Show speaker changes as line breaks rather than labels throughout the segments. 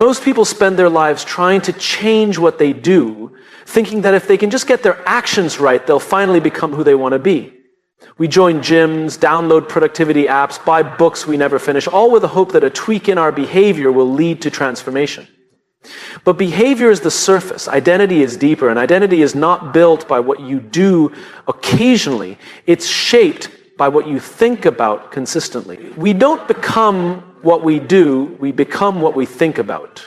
Most people spend their lives trying to change what they do, thinking that if they can just get their actions right, they'll finally become who they want to be. We join gyms, download productivity apps, buy books we never finish, all with the hope that a tweak in our behavior will lead to transformation. But behavior is the surface. Identity is deeper, and identity is not built by what you do occasionally. It's shaped by what you think about consistently. We don't become what we do, we become what we think about.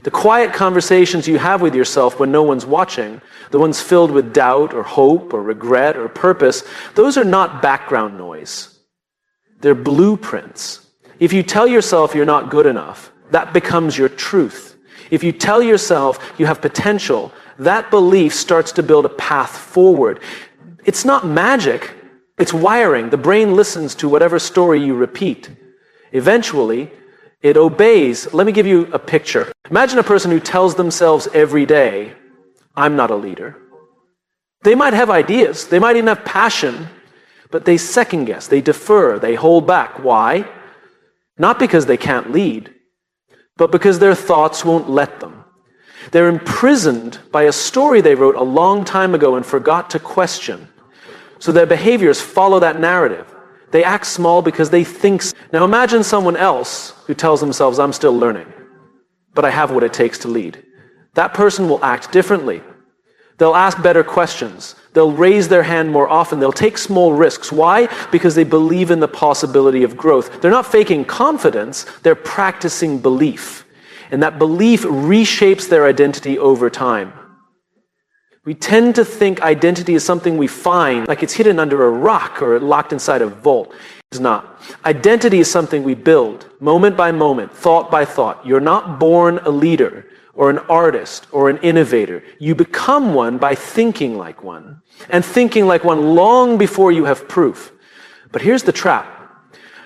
The quiet conversations you have with yourself when no one's watching, the ones filled with doubt or hope or regret or purpose, those are not background noise. They're blueprints. If you tell yourself you're not good enough, that becomes your truth. If you tell yourself you have potential, that belief starts to build a path forward. It's not magic, it's wiring. The brain listens to whatever story you repeat. Eventually, it obeys. Let me give you a picture. Imagine a person who tells themselves every day, I'm not a leader. They might have ideas, they might even have passion, but they second guess, they defer, they hold back. Why? Not because they can't lead, but because their thoughts won't let them. They're imprisoned by a story they wrote a long time ago and forgot to question. So their behaviors follow that narrative. They act small because they think. Now imagine someone else who tells themselves, I'm still learning, but I have what it takes to lead. That person will act differently. They'll ask better questions. They'll raise their hand more often. They'll take small risks. Why? Because they believe in the possibility of growth. They're not faking confidence, they're practicing belief. And that belief reshapes their identity over time. We tend to think identity is something we find, like it's hidden under a rock or locked inside a vault. It's not. Identity is something we build, moment by moment, thought by thought. You're not born a leader or an artist or an innovator. You become one by thinking like one, and thinking like one long before you have proof. But here's the trap.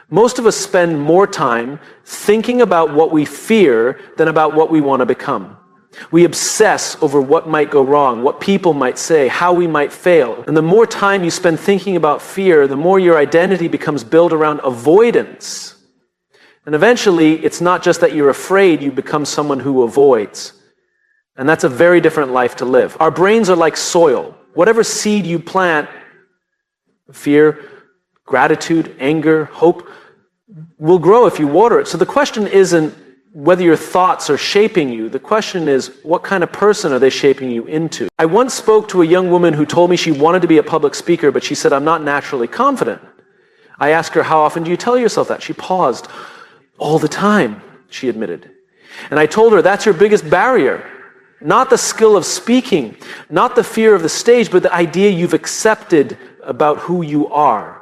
Most of us spend more time thinking about what we fear than about what we want to become. We obsess over what might go wrong, what people might say, how we might fail. And the more time you spend thinking about fear, the more your identity becomes built around avoidance. And eventually, it's not just that you're afraid, you become someone who avoids. And that's a very different life to live. Our brains are like soil. Whatever seed you plant, fear, gratitude, anger, hope, will grow if you water it. So the question isn't whether your thoughts are shaping you. The question is, what kind of person are they shaping you into? I once spoke to a young woman who told me she wanted to be a public speaker, but she said, I'm not naturally confident. I asked her, how often do you tell yourself that? She paused. All the time, she admitted. And I told her, that's your biggest barrier. Not the skill of speaking, not the fear of the stage, but the idea you've accepted about who you are.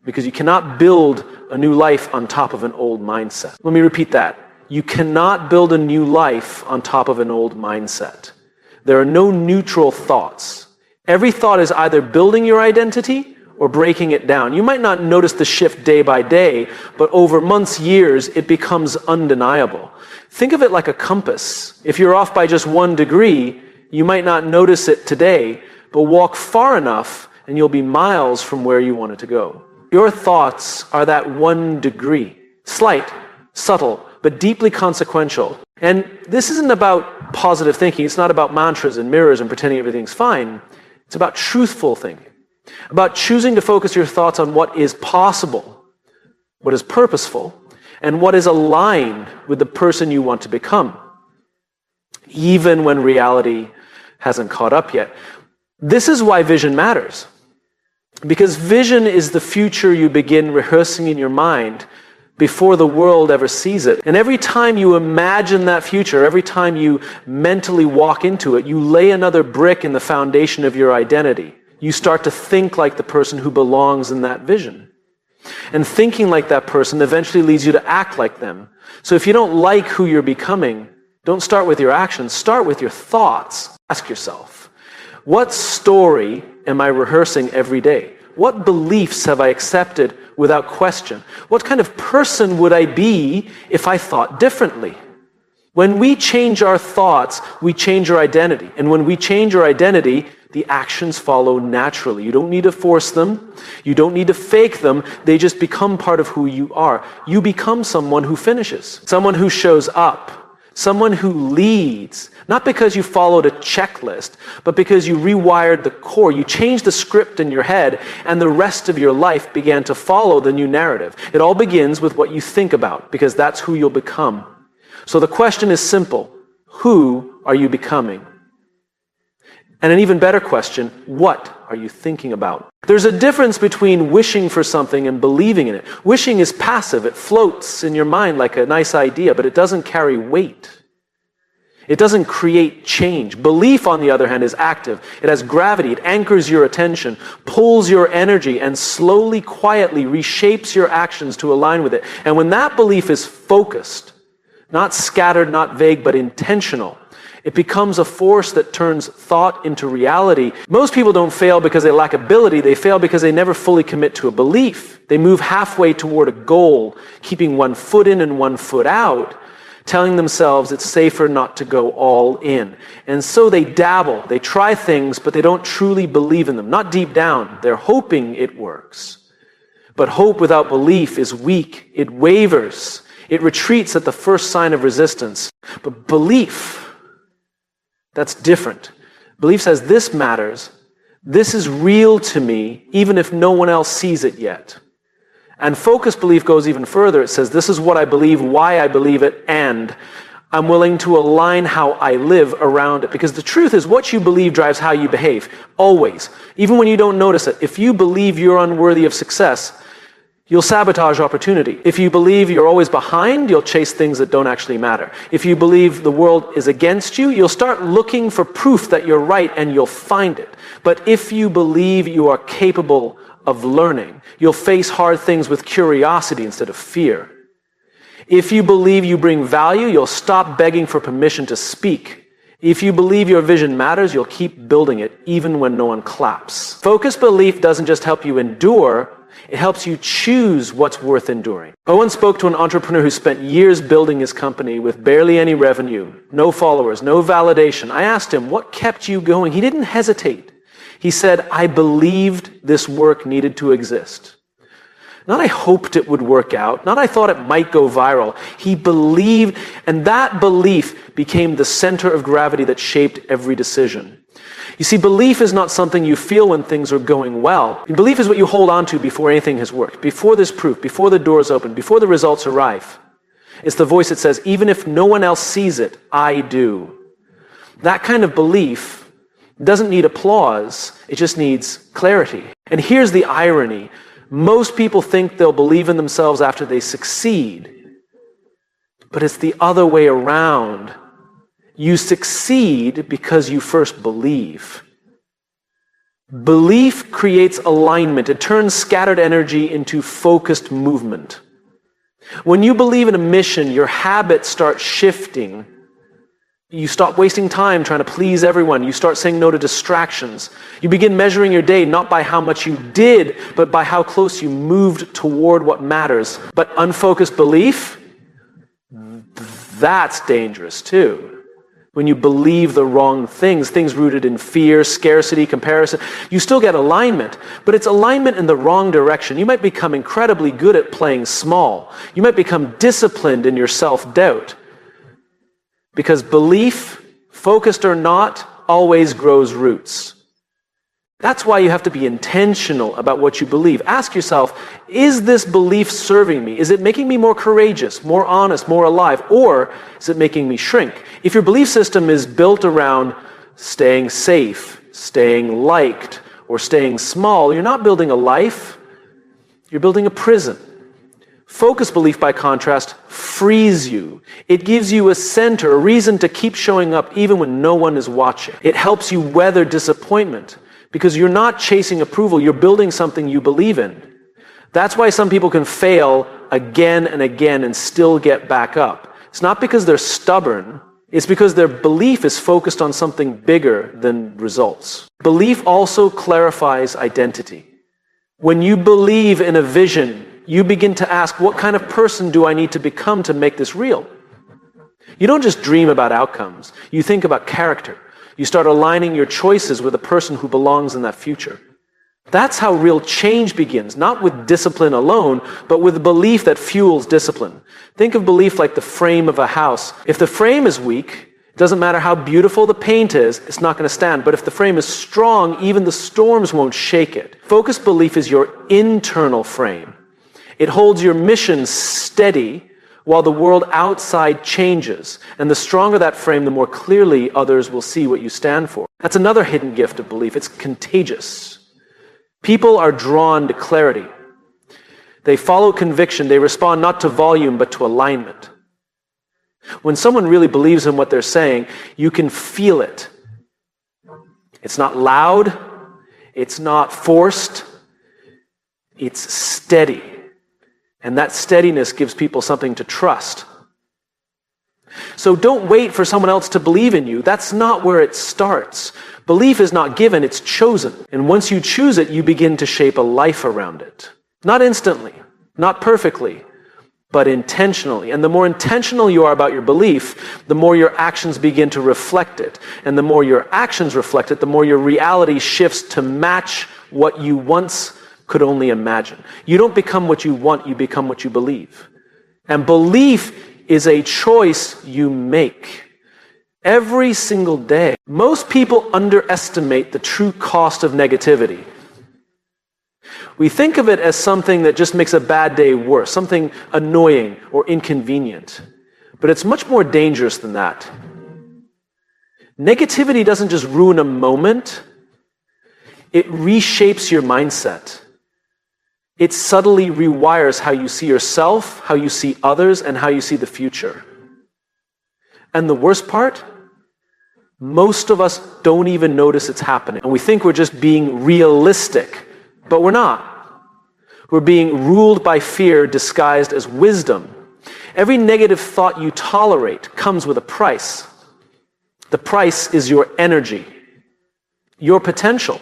Because you cannot build a new life on top of an old mindset. Let me repeat that. You cannot build a new life on top of an old mindset. There are no neutral thoughts. Every thought is either building your identity or breaking it down. You might not notice the shift day by day, but over months, years, it becomes undeniable. Think of it like a compass. If you're off by just 1 degree, you might not notice it today, but walk far enough and you'll be miles from where you wanted to go. Your thoughts are that 1 degree. Slight, subtle, but deeply consequential. And this isn't about positive thinking. It's not about mantras and mirrors and pretending everything's fine. It's about truthful thinking. About choosing to focus your thoughts on what is possible, what is purposeful, and what is aligned with the person you want to become, even when reality hasn't caught up yet. This is why vision matters. Because vision is the future you begin rehearsing in your mind before the world ever sees it. And every time you imagine that future, every time you mentally walk into it, you lay another brick in the foundation of your identity. You start to think like the person who belongs in that vision. And thinking like that person eventually leads you to act like them. So if you don't like who you're becoming, don't start with your actions, start with your thoughts. Ask yourself, what story am I rehearsing every day? What beliefs have I accepted without question? What kind of person would I be if I thought differently? When we change our thoughts, we change our identity. And when we change our identity, the actions follow naturally. You don't need to force them. You don't need to fake them. They just become part of who you are. You become someone who finishes, someone who shows up, someone who leads, not because you followed a checklist, but because you rewired the core. You changed the script in your head, and the rest of your life began to follow the new narrative. It all begins with what you think about, because that's who you'll become. So the question is simple. Who are you becoming? And an even better question, what are you thinking about? There's a difference between wishing for something and believing in it. Wishing is passive. It floats in your mind like a nice idea, but it doesn't carry weight. It doesn't create change. Belief, on the other hand, is active. It has gravity. It anchors your attention, pulls your energy, and slowly, quietly reshapes your actions to align with it. And when that belief is focused, not scattered, not vague, but intentional, it becomes a force that turns thought into reality. Most people don't fail because they lack ability. They fail because they never fully commit to a belief. They move halfway toward a goal, keeping one foot in and one foot out, telling themselves it's safer not to go all in. And so they dabble. They try things, but they don't truly believe in them. Not deep down. They're hoping it works. But hope without belief is weak. It wavers. It retreats at the first sign of resistance. But belief, that's different. Belief says, this matters. This is real to me, even if no one else sees it yet. And focused belief goes even further. It says, this is what I believe, why I believe it, and I'm willing to align how I live around it. Because the truth is, what you believe drives how you behave. Always. Even when you don't notice it. If you believe you're unworthy of success, you'll sabotage opportunity. If you believe you're always behind, you'll chase things that don't actually matter. If you believe the world is against you, you'll start looking for proof that you're right, and you'll find it. But if you believe you are capable of learning, you'll face hard things with curiosity instead of fear. If you believe you bring value, you'll stop begging for permission to speak. If you believe your vision matters, you'll keep building it even when no one claps. Focused belief doesn't just help you endure, it helps you choose what's worth enduring. I once spoke to an entrepreneur who spent years building his company with barely any revenue, no followers, no validation. I asked him, what kept you going? He didn't hesitate. He said, I believed this work needed to exist. Not I hoped it would work out, not I thought it might go viral. He believed, and that belief became the center of gravity that shaped every decision. You see, belief is not something you feel when things are going well. Belief is what you hold on to before anything has worked, before there's proof, before the doors open, before the results arrive. It's the voice that says, even if no one else sees it, I do. That kind of belief doesn't need applause, it just needs clarity. And here's the irony. Most people think they'll believe in themselves after they succeed, but it's the other way around. You succeed because you first believe. Belief creates alignment. It turns scattered energy into focused movement. When you believe in a mission, your habits start shifting. You stop wasting time trying to please everyone. You start saying no to distractions. You begin measuring your day not by how much you did, but by how close you moved toward what matters. But unfocused belief, that's dangerous too. When you believe the wrong things rooted in fear, scarcity, comparison, you still get alignment, but it's alignment in the wrong direction. You might become incredibly good at playing small. You might become disciplined in your self-doubt. Because belief, focused or not, always grows roots. That's why you have to be intentional about what you believe. Ask yourself, is this belief serving me? Is it making me more courageous, more honest, more alive? Or is it making me shrink? If your belief system is built around staying safe, staying liked, or staying small, you're not building a life, you're building a prison. Focused belief, by contrast, frees you. It gives you a center, a reason to keep showing up even when no one is watching. It helps you weather disappointment. Because you're not chasing approval, you're building something you believe in. That's why some people can fail again and again and still get back up. It's not because they're stubborn, it's because their belief is focused on something bigger than results. Belief also clarifies identity. When you believe in a vision, you begin to ask, what kind of person do I need to become to make this real? You don't just dream about outcomes, you think about character. You start aligning your choices with a person who belongs in that future. That's how real change begins, not with discipline alone, but with belief that fuels discipline. Think of belief like the frame of a house. If the frame is weak, it doesn't matter how beautiful the paint is, it's not going to stand. But if the frame is strong, even the storms won't shake it. Focused belief is your internal frame. It holds your mission steady while the world outside changes. And the stronger that frame, the more clearly others will see what you stand for. That's another hidden gift of belief. It's contagious. People are drawn to clarity. They follow conviction. They respond not to volume, but to alignment. When someone really believes in what they're saying, you can feel it. It's not loud. It's not forced. It's steady. And that steadiness gives people something to trust. So don't wait for someone else to believe in you. That's not where it starts. Belief is not given, it's chosen. And once you choose it, you begin to shape a life around it. Not instantly, not perfectly, but intentionally. And the more intentional you are about your belief, the more your actions begin to reflect it. And the more your actions reflect it, the more your reality shifts to match what you once could only imagine. You don't become what you want, you become what you believe. And belief is a choice you make every single day. Most people underestimate the true cost of negativity. We think of it as something that just makes a bad day worse, something annoying or inconvenient. But it's much more dangerous than that. Negativity doesn't just ruin a moment, it reshapes your mindset. It subtly rewires how you see yourself, how you see others, and how you see the future. And the worst part? Most of us don't even notice it's happening. And we think we're just being realistic, but we're not. We're being ruled by fear disguised as wisdom. Every negative thought you tolerate comes with a price. The price is your energy, your potential,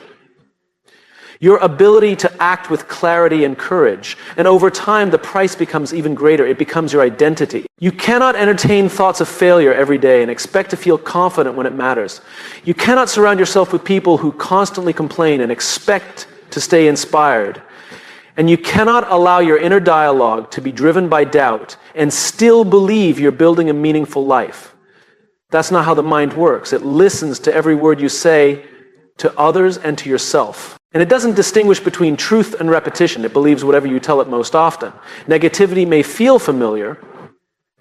your ability to act with clarity and courage. And over time, the price becomes even greater. It becomes your identity. You cannot entertain thoughts of failure every day and expect to feel confident when it matters. You cannot surround yourself with people who constantly complain and expect to stay inspired. And you cannot allow your inner dialogue to be driven by doubt and still believe you're building a meaningful life. That's not how the mind works. It listens to every word you say to others and to yourself. And it doesn't distinguish between truth and repetition. It believes whatever you tell it most often. Negativity may feel familiar.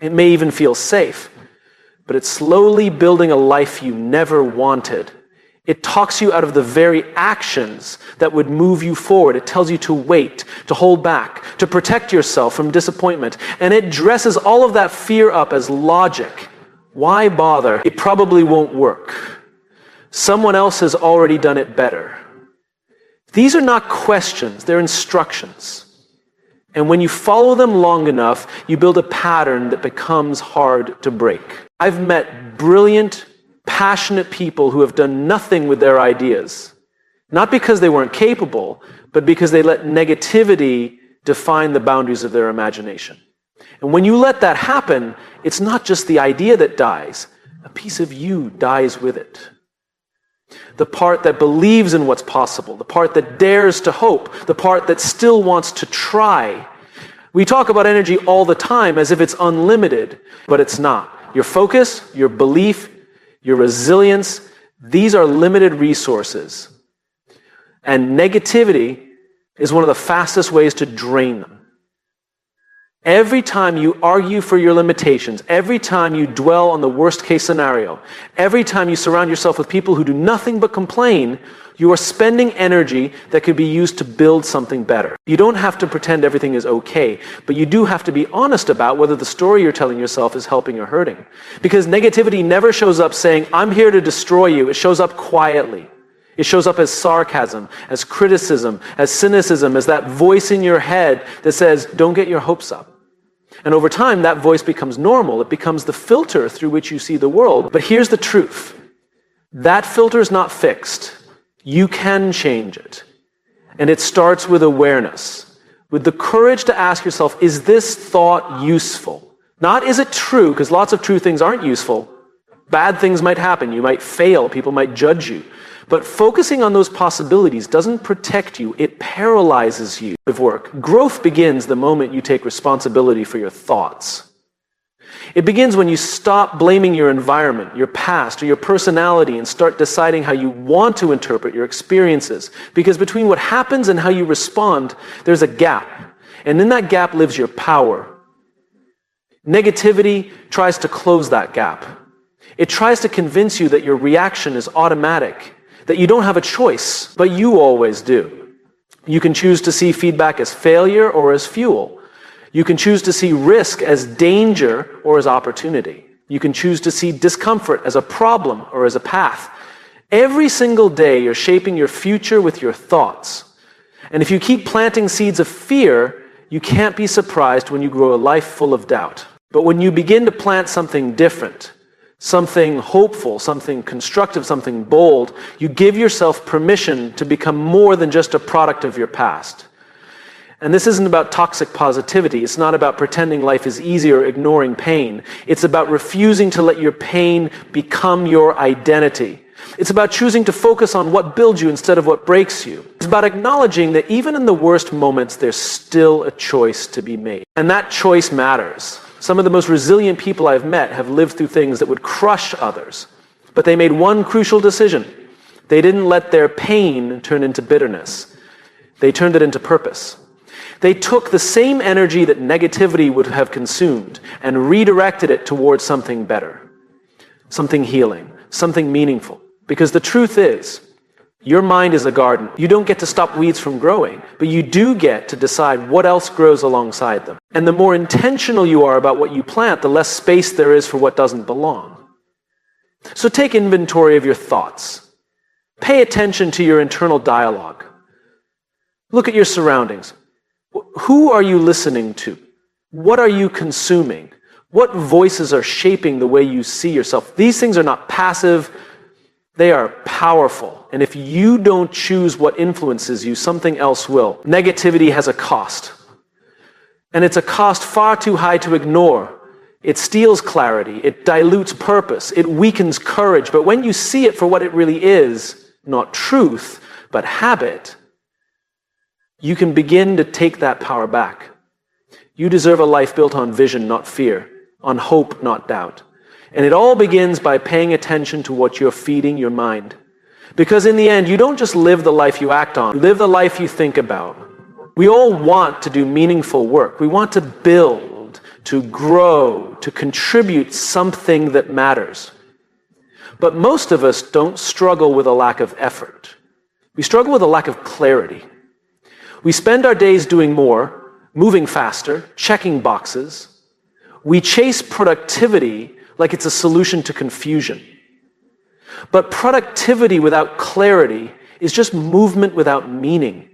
It may even feel safe. But it's slowly building a life you never wanted. It talks you out of the very actions that would move you forward. It tells you to wait, to hold back, to protect yourself from disappointment. And it dresses all of that fear up as logic. Why bother? It probably won't work. Someone else has already done it better. These are not questions, they're instructions. And when you follow them long enough, you build a pattern that becomes hard to break. I've met brilliant, passionate people who have done nothing with their ideas. Not because they weren't capable, but because they let negativity define the boundaries of their imagination. And when you let that happen, it's not just the idea that dies. A piece of you dies with it. The part that believes in what's possible, the part that dares to hope, the part that still wants to try. We talk about energy all the time as if it's unlimited, but it's not. Your focus, your belief, your resilience, these are limited resources. And negativity is one of the fastest ways to drain them. Every time you argue for your limitations, every time you dwell on the worst case scenario, every time you surround yourself with people who do nothing but complain, you are spending energy that could be used to build something better. You don't have to pretend everything is okay, but you do have to be honest about whether the story you're telling yourself is helping or hurting. Because negativity never shows up saying, I'm here to destroy you. It shows up quietly. It shows up as sarcasm, as criticism, as cynicism, as that voice in your head that says, don't get your hopes up. And over time, that voice becomes normal. It becomes the filter through which you see the world. But here's the truth. That filter is not fixed. You can change it. And it starts with awareness, with the courage to ask yourself, is this thought useful? Not is it true, because lots of true things aren't useful, Bad things might happen. You might fail. People might judge you. But focusing on those possibilities doesn't protect you. It paralyzes you with work. Growth begins the moment you take responsibility for your thoughts. It begins when you stop blaming your environment, your past, or your personality and start deciding how you want to interpret your experiences. Because between what happens and how you respond, there's a gap. And in that gap lives your power. Negativity tries to close that gap. It tries to convince you that your reaction is automatic, that you don't have a choice, but you always do. You can choose to see feedback as failure or as fuel. You can choose to see risk as danger or as opportunity. You can choose to see discomfort as a problem or as a path. Every single day, you're shaping your future with your thoughts. And if you keep planting seeds of fear, you can't be surprised when you grow a life full of doubt. But when you begin to plant something different, something hopeful, something constructive, something bold, you give yourself permission to become more than just a product of your past. And this isn't about toxic positivity. It's not about pretending life is easy or ignoring pain. It's about refusing to let your pain become your identity. It's about choosing to focus on what builds you instead of what breaks you. It's about acknowledging that even in the worst moments, there's still a choice to be made. And that choice matters. Some of the most resilient people I've met have lived through things that would crush others. But they made one crucial decision. They didn't let their pain turn into bitterness. They turned it into purpose. They took the same energy that negativity would have consumed and redirected it towards something better, something healing, something meaningful. Because the truth is, your mind is a garden. You don't get to stop weeds from growing, but you do get to decide what else grows alongside them. And the more intentional you are about what you plant, the less space there is for what doesn't belong. So take inventory of your thoughts. Pay attention to your internal dialogue. Look at your surroundings. Who are you listening to? What are you consuming? What voices are shaping the way you see yourself? These things are not passive, they are powerful. And if you don't choose what influences you, something else will. Negativity has a cost. And it's a cost far too high to ignore. It steals clarity, it dilutes purpose, it weakens courage. But when you see it for what it really is, not truth, but habit, you can begin to take that power back. You deserve a life built on vision, not fear, on hope, not doubt. And it all begins by paying attention to what you're feeding your mind. Because in the end, you don't just live the life you act on, you live the life you think about. We all want to do meaningful work. We want to build, to grow, to contribute something that matters. But most of us don't struggle with a lack of effort. We struggle with a lack of clarity. We spend our days doing more, moving faster, checking boxes. We chase productivity like it's a solution to confusion. But productivity without clarity is just movement without meaning.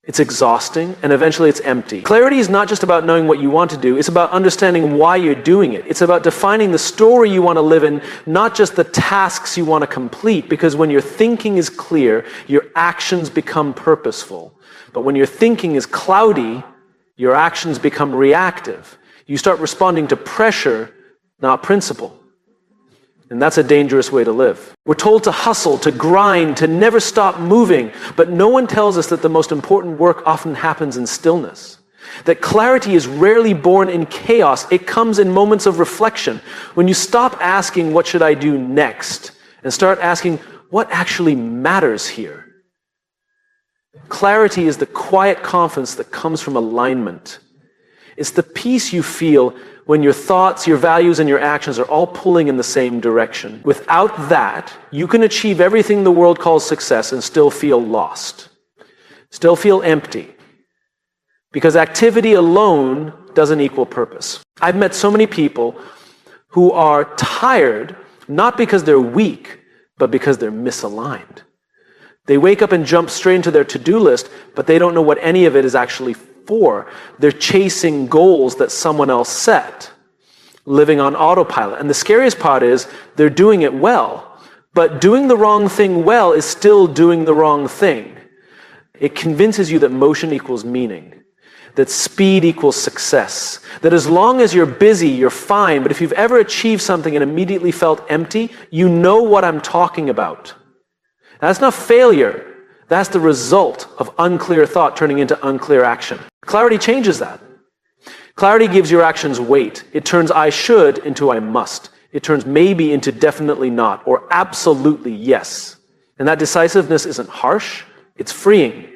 It's exhausting, and eventually it's empty. Clarity is not just about knowing what you want to do, it's about understanding why you're doing it. It's about defining the story you want to live in, not just the tasks you want to complete, because when your thinking is clear, your actions become purposeful. But when your thinking is cloudy, your actions become reactive. You start responding to pressure, not principle. And that's a dangerous way to live. We're told to hustle, to grind, to never stop moving, but no one tells us that the most important work often happens in stillness. That clarity is rarely born in chaos. It comes in moments of reflection. When you stop asking, what should I do next? And start asking, what actually matters here? Clarity is the quiet confidence that comes from alignment. It's the peace you feel when your thoughts, your values, and your actions are all pulling in the same direction. Without that, you can achieve everything the world calls success and still feel lost, still feel empty. Because activity alone doesn't equal purpose. I've met so many people who are tired, not because they're weak, but because they're misaligned. They wake up and jump straight into their to-do list, but they don't know what any of it is actually for. They're chasing goals that someone else set, living on autopilot. And the scariest part is they're doing it well, but doing the wrong thing well is still doing the wrong thing. It convinces you that motion equals meaning, that speed equals success, that as long as you're busy, you're fine, but if you've ever achieved something and immediately felt empty, you know what I'm talking about. That's not failure. That's the result of unclear thought turning into unclear action. Clarity changes that. Clarity gives your actions weight. It turns I should into I must. It turns maybe into definitely not, or absolutely yes. And that decisiveness isn't harsh, it's freeing.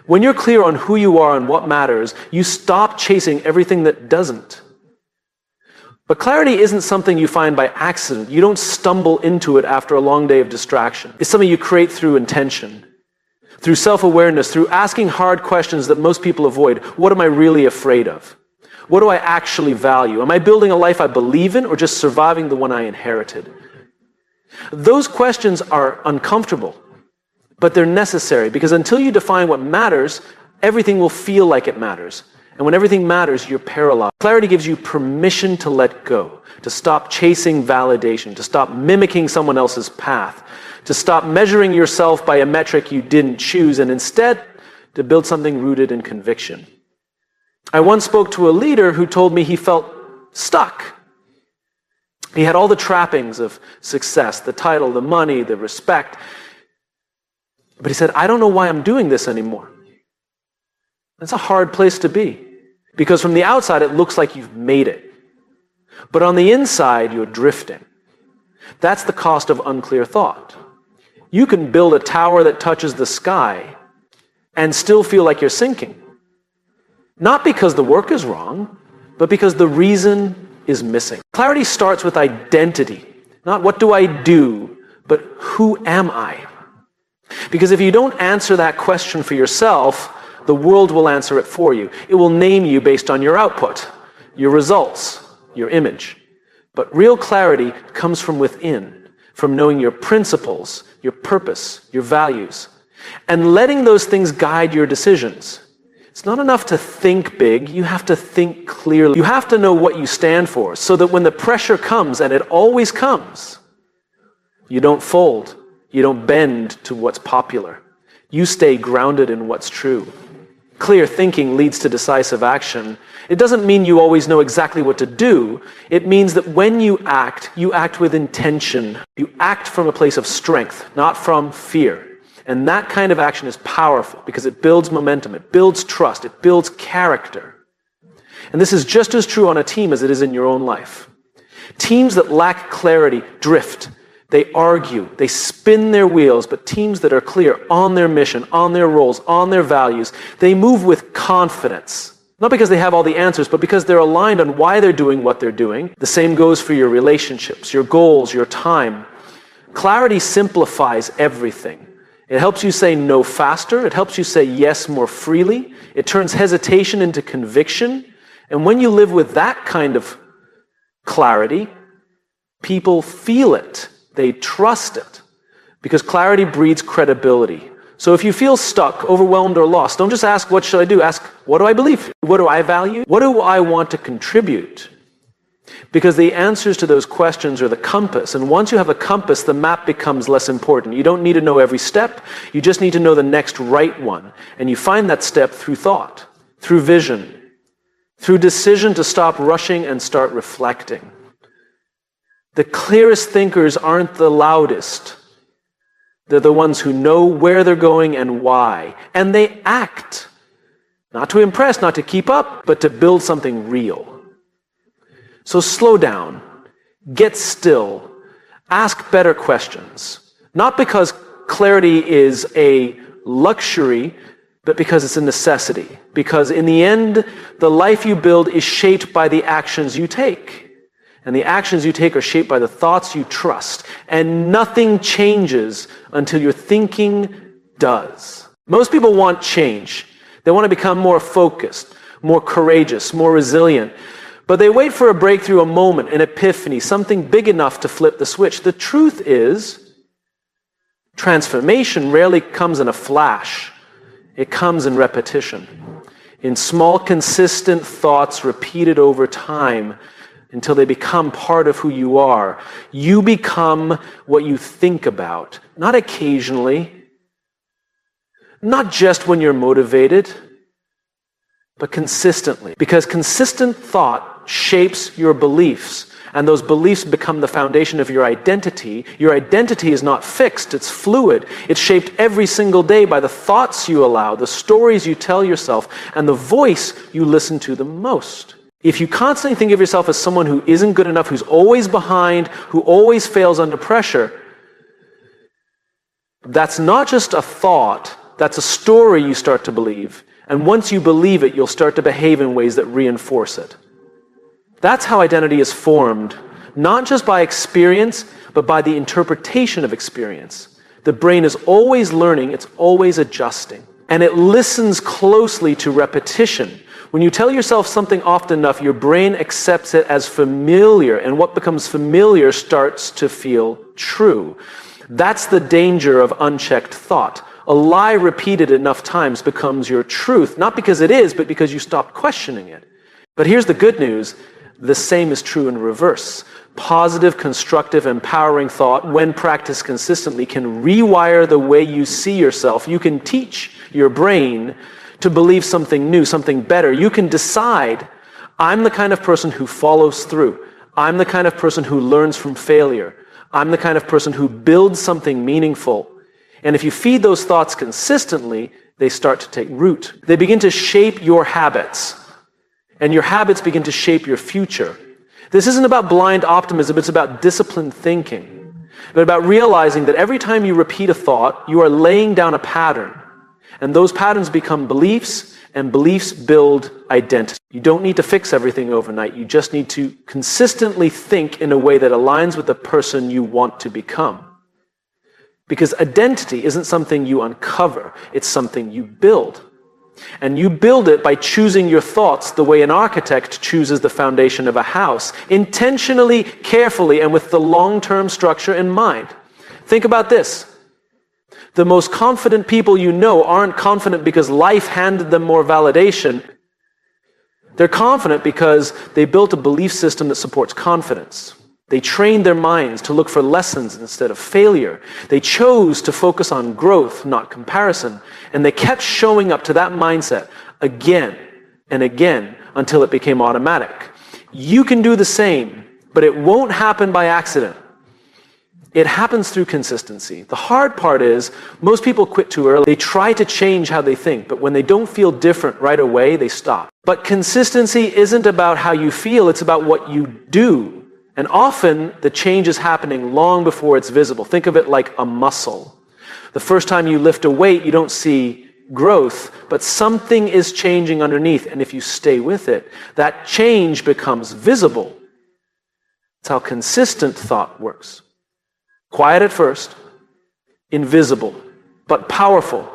When you're clear on who you are and what matters, you stop chasing everything that doesn't. But clarity isn't something you find by accident. You don't stumble into it after a long day of distraction. It's something you create through intention, through self-awareness, through asking hard questions that most people avoid. What am I really afraid of? What do I actually value? Am I building a life I believe in or just surviving the one I inherited? Those questions are uncomfortable, but they're necessary because until you define what matters, everything will feel like it matters. And when everything matters, you're paralyzed. Clarity gives you permission to let go, to stop chasing validation, to stop mimicking someone else's path, to stop measuring yourself by a metric you didn't choose, and instead to build something rooted in conviction. I once spoke to a leader who told me he felt stuck. He had all the trappings of success, the title, the money, the respect. But he said, I don't know why I'm doing this anymore. That's a hard place to be. Because from the outside, it looks like you've made it. But on the inside, you're drifting. That's the cost of unclear thought. You can build a tower that touches the sky and still feel like you're sinking. Not because the work is wrong, but because the reason is missing. Clarity starts with identity. Not what do I do, but who am I? Because if you don't answer that question for yourself, the world will answer it for you. It will name you based on your output, your results, your image. But real clarity comes from within, from knowing your principles, your purpose, your values, and letting those things guide your decisions. It's not enough to think big, you have to think clearly. You have to know what you stand for so that when the pressure comes, and it always comes, you don't fold, you don't bend to what's popular. You stay grounded in what's true. Clear thinking leads to decisive action. It doesn't mean you always know exactly what to do. It means that when you act with intention. You act from a place of strength, not from fear. And that kind of action is powerful because it builds momentum, it builds trust, it builds character. And this is just as true on a team as it is in your own life. Teams that lack clarity drift. They argue, they spin their wheels, but teams that are clear on their mission, on their roles, on their values, they move with confidence. Not because they have all the answers, but because they're aligned on why they're doing what they're doing. The same goes for your relationships, your goals, your time. Clarity simplifies everything. It helps you say no faster. It helps you say yes more freely. It turns hesitation into conviction. And when you live with that kind of clarity, people feel it. They trust it. Because clarity breeds credibility. So if you feel stuck, overwhelmed, or lost, don't just ask, what should I do? Ask, what do I believe? What do I value? What do I want to contribute? Because the answers to those questions are the compass. And once you have a compass, the map becomes less important. You don't need to know every step. You just need to know the next right one. And you find that step through thought, through vision, through decision to stop rushing and start reflecting. The clearest thinkers aren't the loudest. They're the ones who know where they're going and why. And they act. Not to impress, not to keep up, but to build something real. So slow down. Get still. Ask better questions. Not because clarity is a luxury, but because it's a necessity. Because in the end, the life you build is shaped by the actions you take. And the actions you take are shaped by the thoughts you trust. And nothing changes until your thinking does. Most people want change. They want to become more focused, more courageous, more resilient. But they wait for a breakthrough, a moment, an epiphany, something big enough to flip the switch. The truth is, transformation rarely comes in a flash. It comes in repetition. In small, consistent thoughts repeated over time, until they become part of who you are. You become what you think about, not occasionally, not just when you're motivated, but consistently. Because consistent thought shapes your beliefs, and those beliefs become the foundation of your identity. Your identity is not fixed, it's fluid. It's shaped every single day by the thoughts you allow, the stories you tell yourself, and the voice you listen to the most. If you constantly think of yourself as someone who isn't good enough, who's always behind, who always fails under pressure, that's not just a thought, that's a story you start to believe. And once you believe it, you'll start to behave in ways that reinforce it. That's how identity is formed, not just by experience, but by the interpretation of experience. The brain is always learning, it's always adjusting. And it listens closely to repetition. When you tell yourself something often enough, your brain accepts it as familiar, and what becomes familiar starts to feel true. That's the danger of unchecked thought. A lie repeated enough times becomes your truth, not because it is, but because you stopped questioning it. But here's the good news. The same is true in reverse. Positive, constructive, empowering thought, when practiced consistently, can rewire the way you see yourself. You can teach your brain to believe something new, something better. You can decide, I'm the kind of person who follows through. I'm the kind of person who learns from failure. I'm the kind of person who builds something meaningful. And if you feed those thoughts consistently, they start to take root. They begin to shape your habits. And your habits begin to shape your future. This isn't about blind optimism, it's about disciplined thinking. But about realizing that every time you repeat a thought, you are laying down a pattern. And those patterns become beliefs, and beliefs build identity. You don't need to fix everything overnight. You just need to consistently think in a way that aligns with the person you want to become. Because identity isn't something you uncover, it's something you build. And you build it by choosing your thoughts the way an architect chooses the foundation of a house, intentionally, carefully, and with the long-term structure in mind. Think about this. The most confident people you know aren't confident because life handed them more validation. They're confident because they built a belief system that supports confidence. They trained their minds to look for lessons instead of failure. They chose to focus on growth, not comparison. And they kept showing up to that mindset again and again until it became automatic. You can do the same, but it won't happen by accident. It happens through consistency. The hard part is, most people quit too early. They try to change how they think, but when they don't feel different right away, they stop. But consistency isn't about how you feel, it's about what you do. And often, the change is happening long before it's visible. Think of it like a muscle. The first time you lift a weight, you don't see growth, but something is changing underneath, and if you stay with it, that change becomes visible. That's how consistent thought works. Quiet at first, invisible, but powerful.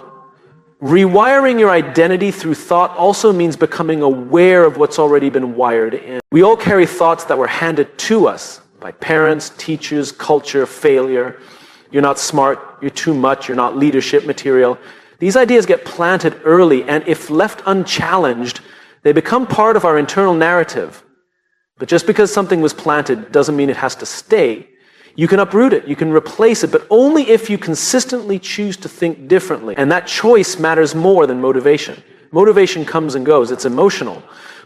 Rewiring your identity through thought also means becoming aware of what's already been wired in. We all carry thoughts that were handed to us by parents, teachers, culture, failure. You're not smart, you're too much, you're not leadership material. These ideas get planted early, and if left unchallenged, they become part of our internal narrative. But just because something was planted doesn't mean it has to stay. You can uproot it, you can replace it, but only if you consistently choose to think differently. And that choice matters more than motivation. Motivation comes and goes, it's emotional.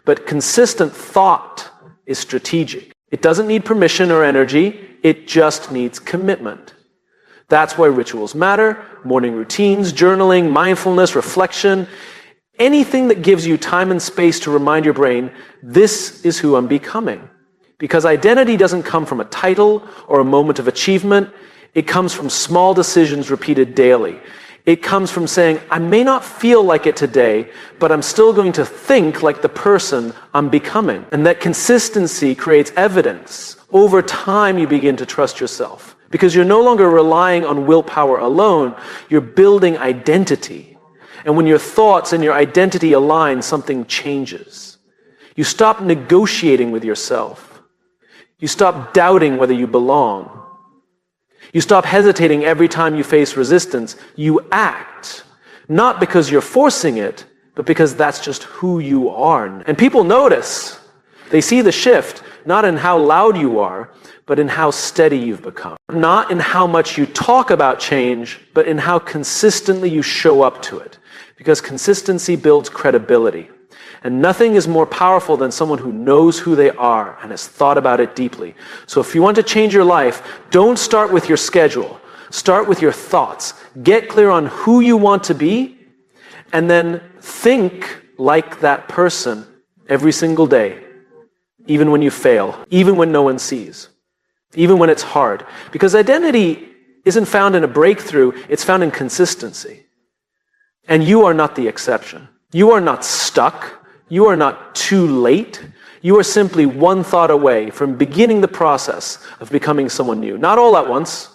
But consistent thought is strategic. It doesn't need permission or energy, it just needs commitment. That's why rituals matter, morning routines, journaling, mindfulness, reflection, anything that gives you time and space to remind your brain, this is who I'm becoming. Because identity doesn't come from a title or a moment of achievement. It comes from small decisions repeated daily. It comes from saying, I may not feel like it today, but I'm still going to think like the person I'm becoming. And that consistency creates evidence. Over time, you begin to trust yourself. Because you're no longer relying on willpower alone. You're building identity. And when your thoughts and your identity align, something changes. You stop negotiating with yourself. You stop doubting whether you belong. You stop hesitating every time you face resistance. You act, not because you're forcing it, but because that's just who you are. And people notice. They see the shift, not in how loud you are, but in how steady you've become. Not in how much you talk about change, but in how consistently you show up to it. Because consistency builds credibility. And nothing is more powerful than someone who knows who they are and has thought about it deeply. So if you want to change your life, don't start with your schedule. Start with your thoughts. Get clear on who you want to be, and then think like that person every single day, even when you fail, even when no one sees, even when it's hard. Because identity isn't found in a breakthrough, it's found in consistency. And you are not the exception. You are not stuck. You are not too late. You are simply one thought away from beginning the process of becoming someone new. Not all at once,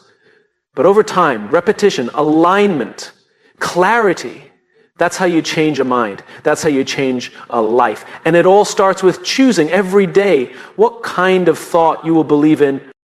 but over time, repetition, alignment, clarity. That's how you change a mind. That's how you change a life. And it all starts with choosing every day what kind of thought you will believe in